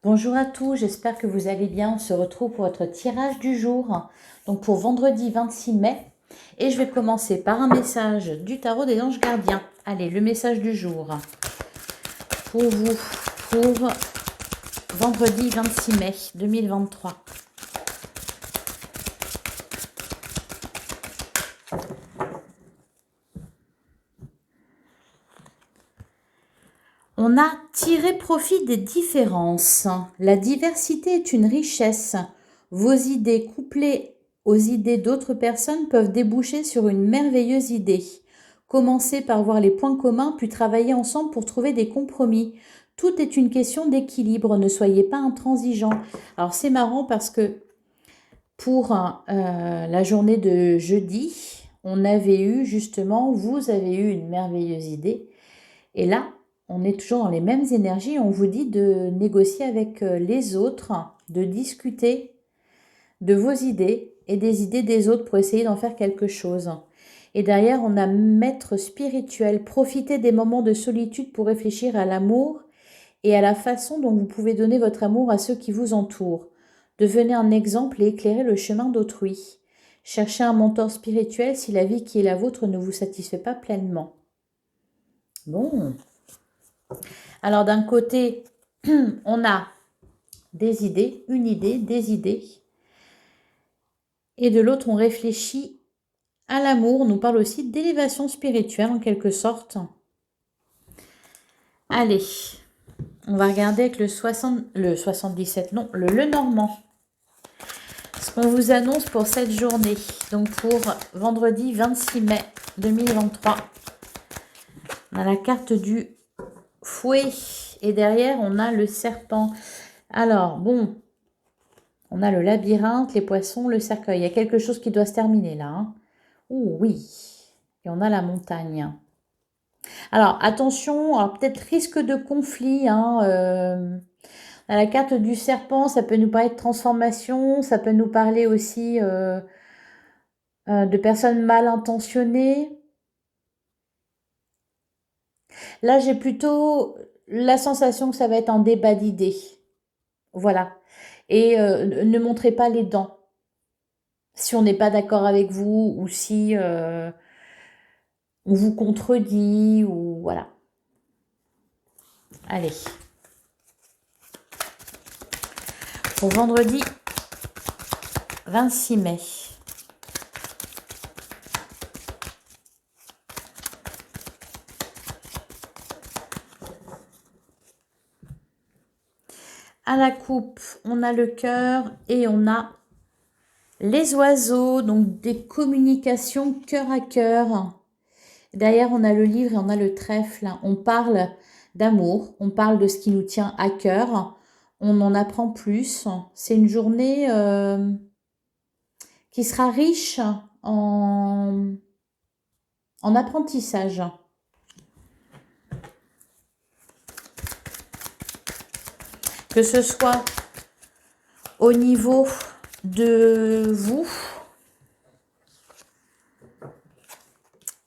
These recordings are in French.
Bonjour à tous, j'espère que vous allez bien. On se retrouve pour votre tirage du jour, donc pour vendredi 26 mai. Et je vais commencer par un message du tarot des anges gardiens. Allez, le message du jour pour vous, pour vendredi 26 mai 2023. On a tiré profit des différences. La diversité est une richesse. Vos idées couplées aux idées d'autres personnes peuvent déboucher sur une merveilleuse idée. Commencez par voir les points communs, puis travailler ensemble pour trouver des compromis. Tout est une question d'équilibre, ne soyez pas intransigeants. Alors c'est marrant parce que pour la journée de jeudi, on avait eu justement, vous avez eu une merveilleuse idée. Et là, on est toujours dans les mêmes énergies. On vous dit de négocier avec les autres, de discuter de vos idées et des idées des autres pour essayer d'en faire quelque chose. Et derrière, on a maître spirituel. Profitez des moments de solitude pour réfléchir à l'amour et à la façon dont vous pouvez donner votre amour à ceux qui vous entourent. Devenez un exemple et éclairez le chemin d'autrui. Cherchez un mentor spirituel si la vie qui est la vôtre ne vous satisfait pas pleinement. Bon. Alors d'un côté, on a des idées, une idée, des idées. Et de l'autre, on réfléchit à l'amour. On nous parle aussi d'élévation spirituelle en quelque sorte. Allez, on va regarder avec le 77, non, le Lenormand. Ce qu'on vous annonce pour cette journée. Donc pour vendredi 26 mai 2023. On a la carte du fouet. Et derrière, on a le serpent. Alors, bon, on a le labyrinthe, les poissons, le cercueil. Il y a quelque chose qui doit se terminer là. Hein. Ouh, oui. Et on a la montagne. Alors, attention, alors peut-être risque de conflit. Hein, à la carte du serpent, ça peut nous parler de transformation. Ça peut nous parler aussi de personnes mal intentionnées. Là, j'ai plutôt la sensation que ça va être un débat d'idées. Voilà. Et ne montrez pas les dents. Si on n'est pas d'accord avec vous ou si on vous contredit ou voilà. Allez. Pour vendredi 26 mai. À la coupe, on a le cœur et on a les oiseaux, donc des communications cœur à cœur. Derrière, on a le livre et on a le trèfle. On parle d'amour, on parle de ce qui nous tient à cœur. On en apprend plus. C'est une journée qui sera riche en apprentissage. Que ce soit au niveau de vous.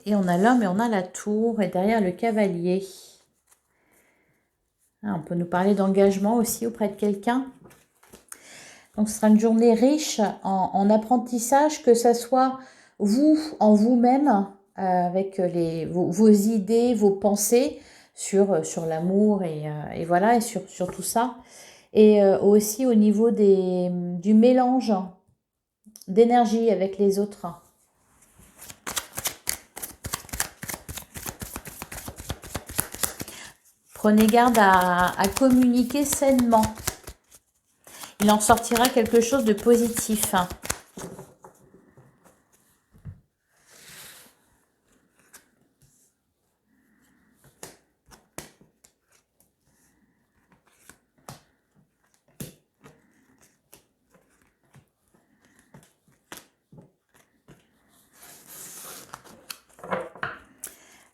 Et on a l'homme et on a la tour. Et derrière le cavalier. On peut nous parler d'engagement aussi auprès de quelqu'un. Donc ce sera une journée riche en apprentissage, que ce soit vous, en vous-même, avec vos idées, vos pensées sur l'amour et voilà, et sur tout ça. Et aussi au niveau du mélange d'énergie avec les autres. Prenez garde à communiquer sainement. Il en sortira quelque chose de positif.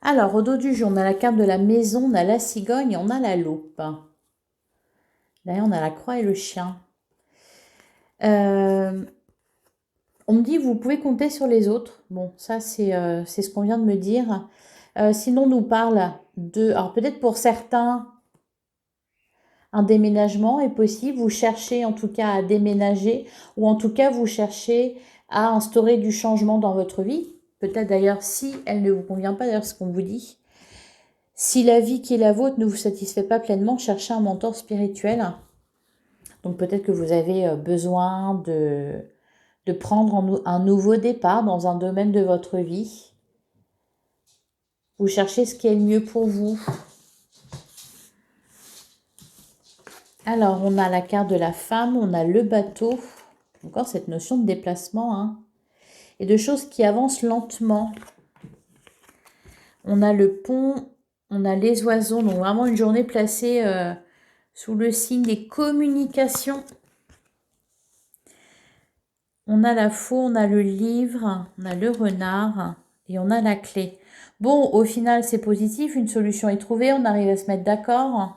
Alors, au dos du jour, on a la carte de la maison, on a la cigogne, on a la loupe. Derrière, on a la croix et le chien. On me dit, vous pouvez compter sur les autres. Bon, ça, c'est ce qu'on vient de me dire. Sinon, on nous parle de... Alors, peut-être pour certains, Un déménagement est possible. Vous cherchez en tout cas à déménager ou en tout cas vous cherchez à instaurer du changement dans votre vie. Peut-être d'ailleurs si elle ne vous convient pas, d'ailleurs ce qu'on vous dit. Si la vie qui est la vôtre ne vous satisfait pas pleinement, cherchez un mentor spirituel. Donc peut-être que vous avez besoin de prendre un nouveau départ dans un domaine de votre vie. Vous cherchez ce qui est le mieux pour vous. Alors, on a la carte de la femme, on a le bateau. Encore cette notion de déplacement, hein, et de choses qui avancent lentement. On a le pont, on a les oiseaux. Donc vraiment une journée placée sous le signe des communications. On a la faux, on a le livre, on a le renard et on a la clé. Bon, au final, c'est positif. Une solution est trouvée. On arrive à se mettre d'accord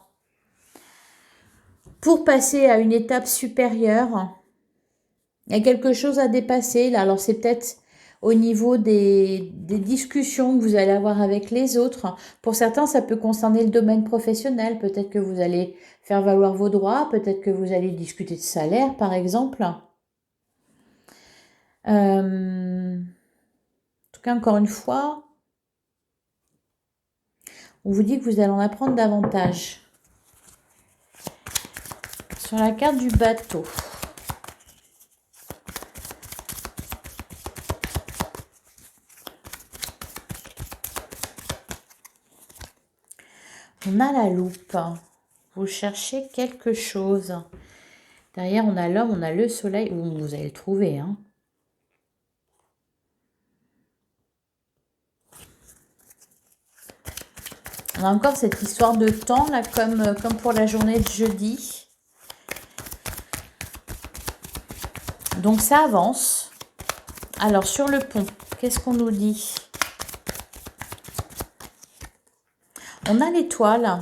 pour passer à une étape supérieure. Il y a quelque chose à dépasser là. Alors c'est peut-être au niveau des discussions que vous allez avoir avec les autres. Pour certains, ça peut concerner le domaine professionnel. Peut-être que vous allez faire valoir vos droits. Peut-être que vous allez discuter de salaire, par exemple. En tout cas, encore une fois, on vous dit que vous allez en apprendre davantage. Sur la carte du bateau. On a la loupe. Vous cherchez quelque chose. Derrière, on a l'homme, on a le soleil. Vous allez le trouver, hein. On a encore cette histoire de temps, là, comme pour la journée de jeudi. Donc, ça avance. Alors, sur le pont, qu'est-ce qu'on nous dit? On a l'étoile.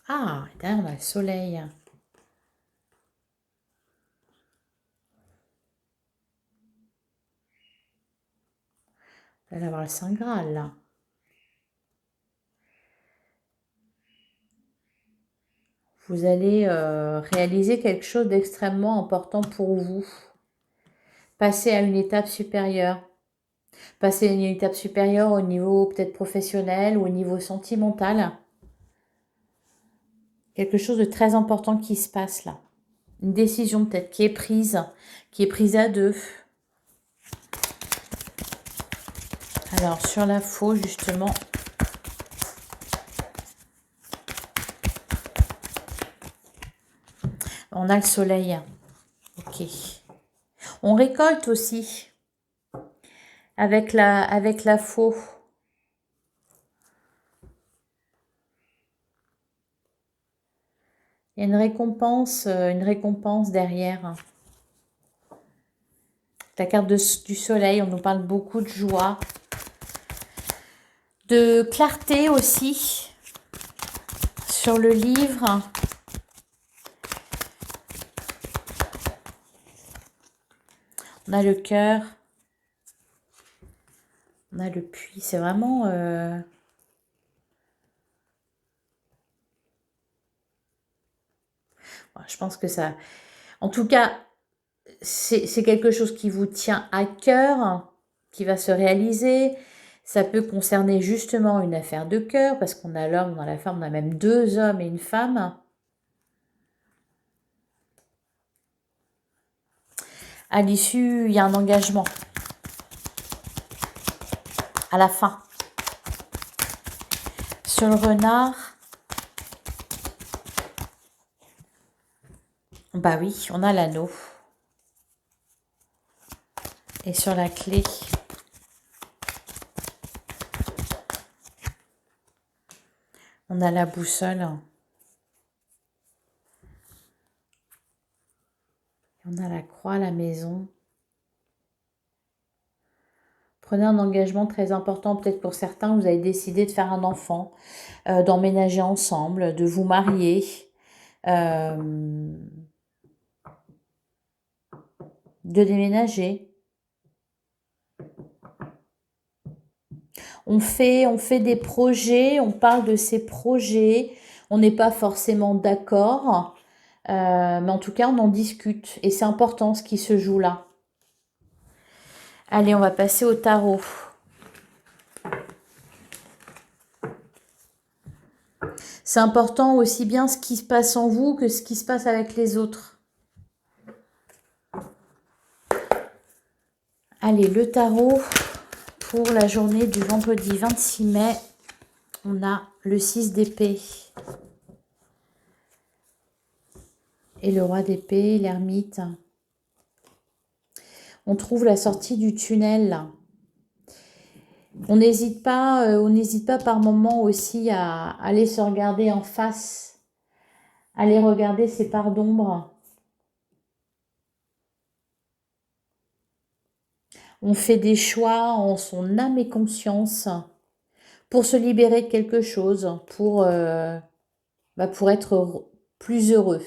Ah, derrière, on a le soleil. Vous allez avoir le Saint Graal, là. Vous allez réaliser quelque chose d'extrêmement important pour vous. Passer à une étape supérieure. Passer à une étape supérieure au niveau peut-être professionnel ou au niveau sentimental. Quelque chose de très important qui se passe là. Une décision peut-être qui est prise à deux. Alors sur la faux justement. On a le soleil. Ok. On récolte aussi. Avec la faux. Il y a une récompense derrière. La carte du soleil, on nous parle beaucoup de joie. De clarté aussi. Sur le livre. On a le cœur. On a le puits. C'est vraiment... je pense que ça... En tout cas, c'est quelque chose qui vous tient à cœur, qui va se réaliser. Ça peut concerner justement une affaire de cœur, parce qu'on a l'homme, on a la femme, on a même deux hommes et une femme. À l'issue, il y a un engagement. À la fin. Sur le renard, bah oui, on a l'anneau. Et sur la clé, on a la boussole. On a la croix, la maison. Prenez un engagement très important, peut-être pour certains, vous avez décidé de faire un enfant, d'emménager ensemble, de vous marier. De déménager. On fait des projets, on parle de ces projets, On n'est pas forcément d'accord, mais en tout cas, on en discute. Et c'est important ce qui se joue là. Allez, on va passer au tarot. C'est important aussi bien ce qui se passe en vous que ce qui se passe avec les autres. Allez, le tarot pour la journée du vendredi 26 mai. On a le 6 d'épée. Et le roi d'épée, l'ermite. On trouve la sortie du tunnel. On n'hésite pas par moment aussi à aller se regarder en face, aller regarder ses parts d'ombre. On fait des choix en son âme et conscience pour se libérer de quelque chose, pour être plus heureux.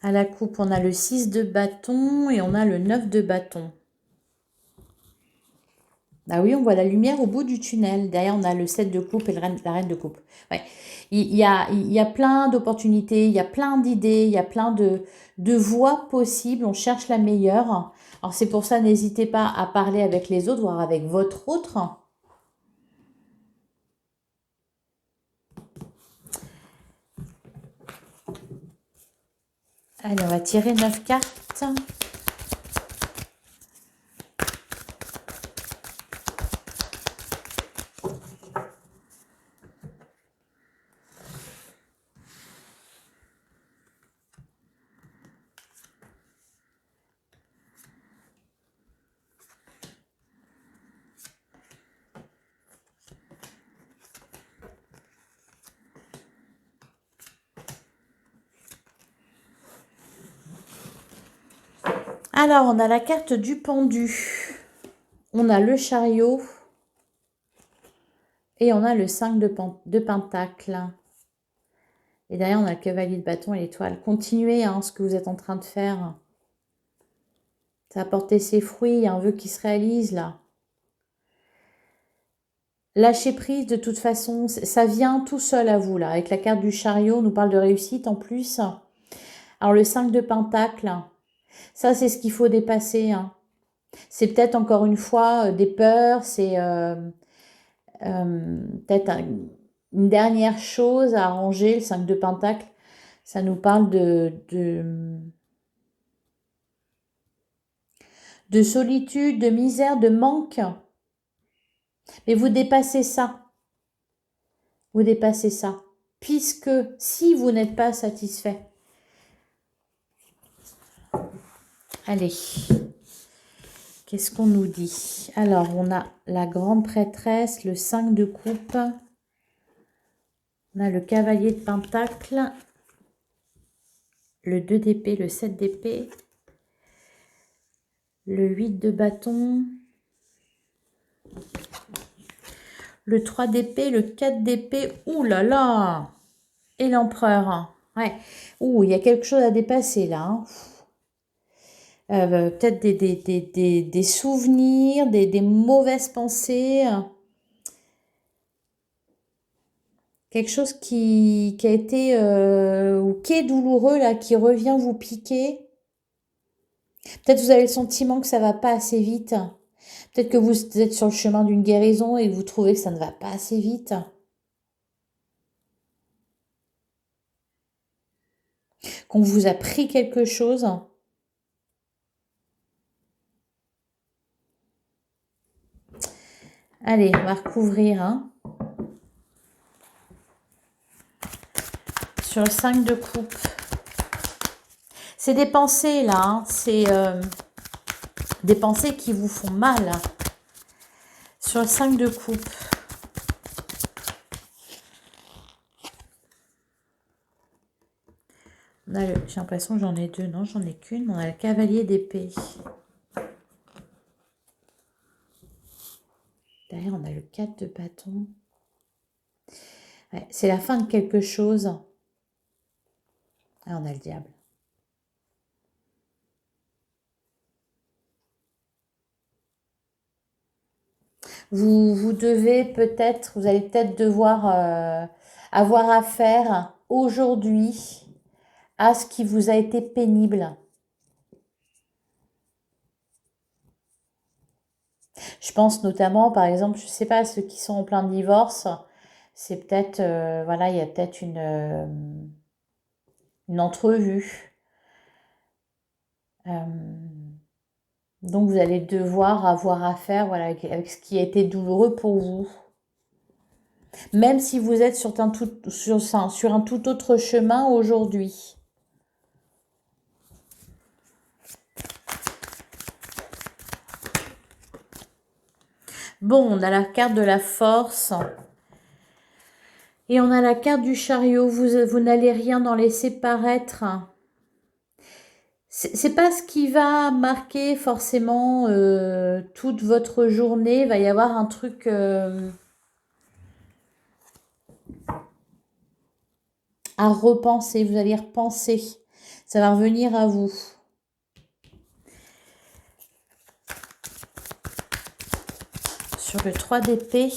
À la coupe, on a le 6 de bâton et on a le 9 de bâton. Ah oui, on voit la lumière au bout du tunnel. Derrière, on a le 7 de coupe et la reine de coupe. Ouais. Il y a plein d'opportunités, il y a plein d'idées, il y a plein de voies possibles. On cherche la meilleure. Alors, c'est pour ça, n'hésitez pas à parler avec les autres, voire avec votre autre. Allez, on va tirer 9 cartes. Alors, on a la carte du pendu. On a le chariot. Et on a le 5 de pentacle. Et derrière, on a le cavalier de bâton et l'étoile. Continuez ce que vous êtes en train de faire. Ça a porté ses fruits. Il y a un vœu qui se réalise là. Lâchez prise de toute façon. Ça vient tout seul à vous là. Avec la carte du chariot, on nous parle de réussite en plus. Alors le 5 de pentacle. Ça, c'est ce qu'il faut dépasser. C'est peut-être encore une fois des peurs. C'est peut-être une dernière chose à arranger. Le 5 de pentacle. Ça nous parle de solitude, de misère, de manque. Mais vous dépassez ça. Vous dépassez ça. Puisque si vous n'êtes pas satisfait. Allez. Qu'est-ce qu'on nous dit? Alors, on a la grande prêtresse, le 5 de coupe. On a le cavalier de pentacle. Le 2 d'épée, le 7 d'épée. Le 8 de bâton. Le 3 d'épée, le 4 d'épée. Ouh là là! Et l'empereur. Ouais. Ouh, il y a quelque chose à dépasser là. Peut-être des souvenirs, des mauvaises pensées. Quelque chose qui a été ou qui est douloureux là, qui revient vous piquer. Peut-être vous avez le sentiment que ça va pas assez vite. Peut-être que vous êtes sur le chemin d'une guérison et vous trouvez que ça ne va pas assez vite. Qu'on vous a pris quelque chose. Allez, on va recouvrir. Sur le 5 de coupe. C'est des pensées là. C'est des pensées qui vous font mal. Sur le 5 de coupe. J'ai l'impression que j'en ai deux. Non, j'en ai qu'une. On a le cavalier d'épée. Derrière, on a le 4 de bâton. Ouais, c'est la fin de quelque chose. Ah, on a le diable. Vous devez peut-être, vous allez peut-être devoir avoir affaire aujourd'hui à ce qui vous a été pénible. Je pense notamment, par exemple, je ne sais pas, ceux qui sont en plein divorce, c'est peut-être, voilà, il y a peut-être une entrevue. Donc vous allez devoir avoir affaire, voilà, avec ce qui a été douloureux pour vous. Même si vous êtes sur un tout autre chemin aujourd'hui. Bon, on a la carte de la force. Et on a la carte du chariot. Vous n'allez rien en laisser paraître. C'est pas ce qui va marquer forcément toute votre journée. Il va y avoir un truc à repenser. Vous allez repenser. Ça va revenir à vous. Sur le 3 d'épée,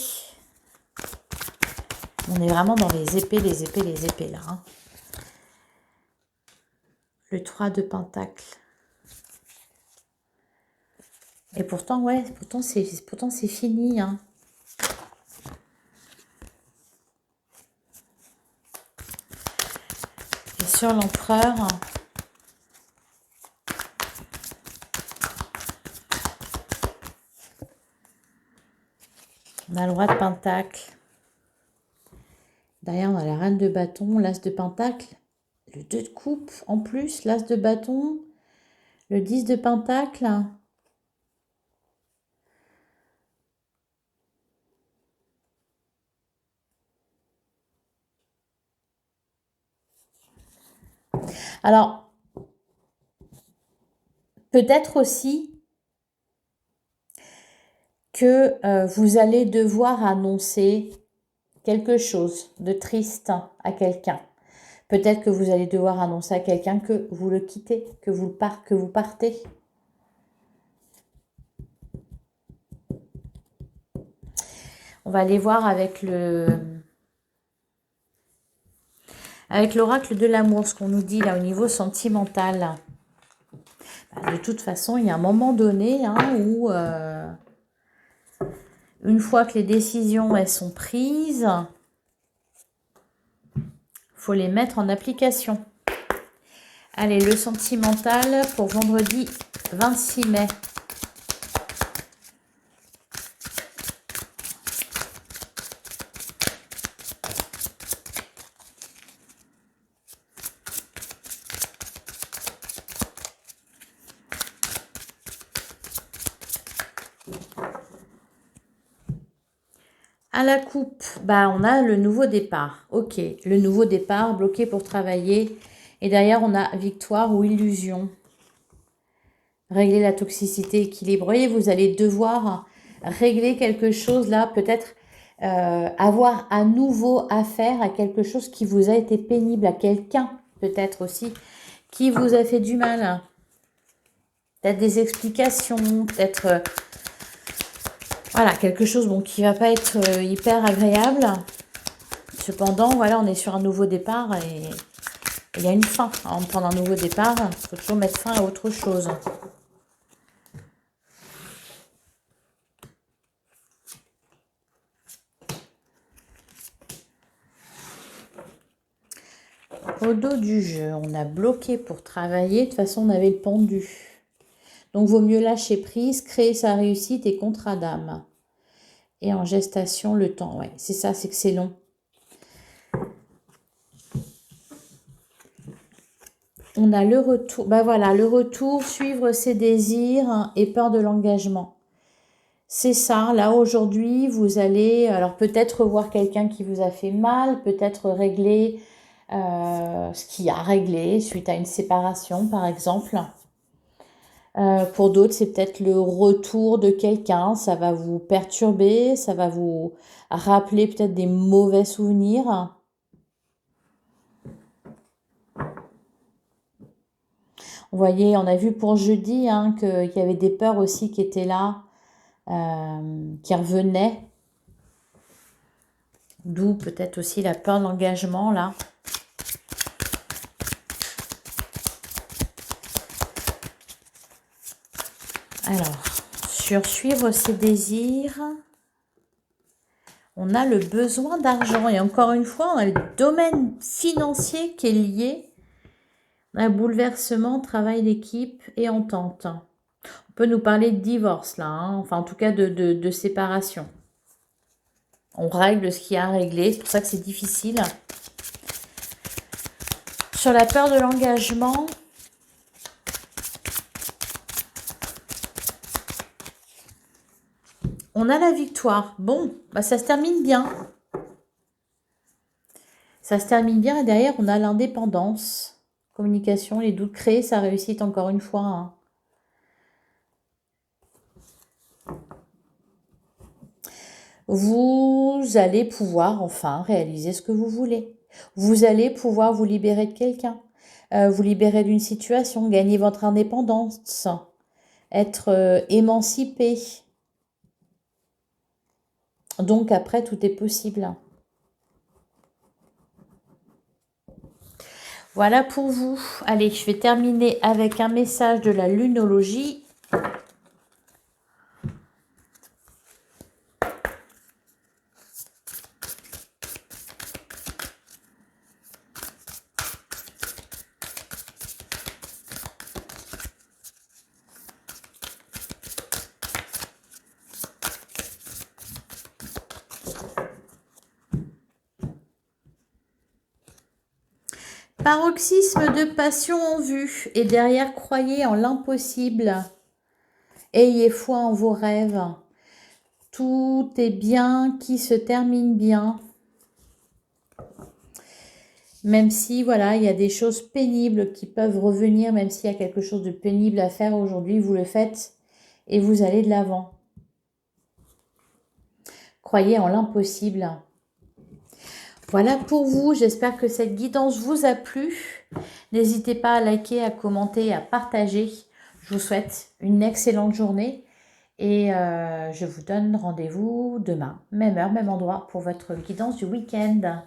on est vraiment dans les épées là. Hein. Le 3 de pentacle. Et pourtant, ouais, pourtant c'est fini. Hein. Et sur l'empereur, on a le roi de pentacle. Derrière, on a la reine de bâton, l'as de pentacle. Le 2 de coupe en plus, l'as de bâton. Le 10 de pentacle. Alors, peut-être aussi que vous allez devoir annoncer quelque chose de triste à quelqu'un. Peut-être que vous allez devoir annoncer à quelqu'un que vous le quittez, que vous partez. On va aller voir avec l'oracle de l'amour, ce qu'on nous dit là au niveau sentimental. De toute façon, il y a un moment donné hein, où, une fois que les décisions elles sont prises, faut les mettre en application. Allez, le sentimental pour vendredi 26 mai. À la coupe, bah, on a le nouveau départ. Ok, le nouveau départ, bloqué pour travailler. Et derrière, on a victoire ou illusion. Régler la toxicité, équilibre. Vous voyez, vous allez devoir régler quelque chose là, peut-être avoir à nouveau affaire à quelque chose qui vous a été pénible, à quelqu'un peut-être aussi, qui vous a fait du mal. Peut-être des explications, peut-être... voilà, quelque chose bon, qui va pas être hyper agréable. Cependant, voilà, on est sur un nouveau départ et il y a une fin. Avant de prendre un nouveau départ, il faut toujours mettre fin à autre chose. Au dos du jeu, on a bloqué pour travailler. De toute façon, on avait le pendu. Donc, vaut mieux lâcher prise, créer sa réussite et contrat d'âme. Et en gestation, le temps. Ouais, c'est ça, c'est que c'est long. On a le retour. Bah voilà, le retour, suivre ses désirs et peur de l'engagement. C'est ça, là aujourd'hui, vous allez alors peut-être voir quelqu'un qui vous a fait mal, peut-être régler ce qui a réglé suite à une séparation par exemple. Pour d'autres, c'est peut-être le retour de quelqu'un. Ça va vous perturber, ça va vous rappeler peut-être des mauvais souvenirs. Vous voyez, on a vu pour jeudi hein, qu'il y avait des peurs aussi qui étaient là, qui revenaient. D'où peut-être aussi la peur de l'engagement là. Alors, sur suivre ses désirs, on a le besoin d'argent. Et encore une fois, on a le domaine financier qui est lié. Un bouleversement, travail d'équipe et entente. On peut nous parler de divorce là, hein. Enfin en tout cas de séparation. On règle ce qu'il y a à régler, c'est pour ça que c'est difficile. Sur la peur de l'engagement, on a la victoire. Bon, bah ça se termine bien. Ça se termine bien et derrière on a l'indépendance. Communication, les doutes créés, ça réussit encore une fois. Hein. Vous allez pouvoir enfin réaliser ce que vous voulez. Vous allez pouvoir vous libérer de quelqu'un, vous libérer d'une situation, gagner votre indépendance, être émancipé. Donc après, tout est possible. Voilà pour vous. Allez, je vais terminer avec un message de la lunologie. Paroxysme de passion en vue et derrière croyez en l'impossible. Ayez foi en vos rêves. Tout est bien qui se termine bien. Même si, voilà, il y a des choses pénibles qui peuvent revenir, même s'il y a quelque chose de pénible à faire aujourd'hui, vous le faites et vous allez de l'avant. Croyez en l'impossible. Voilà pour vous, j'espère que cette guidance vous a plu. N'hésitez pas à liker, à commenter, à partager. Je vous souhaite une excellente journée et je vous donne rendez-vous demain, même heure, même endroit pour votre guidance du week-end.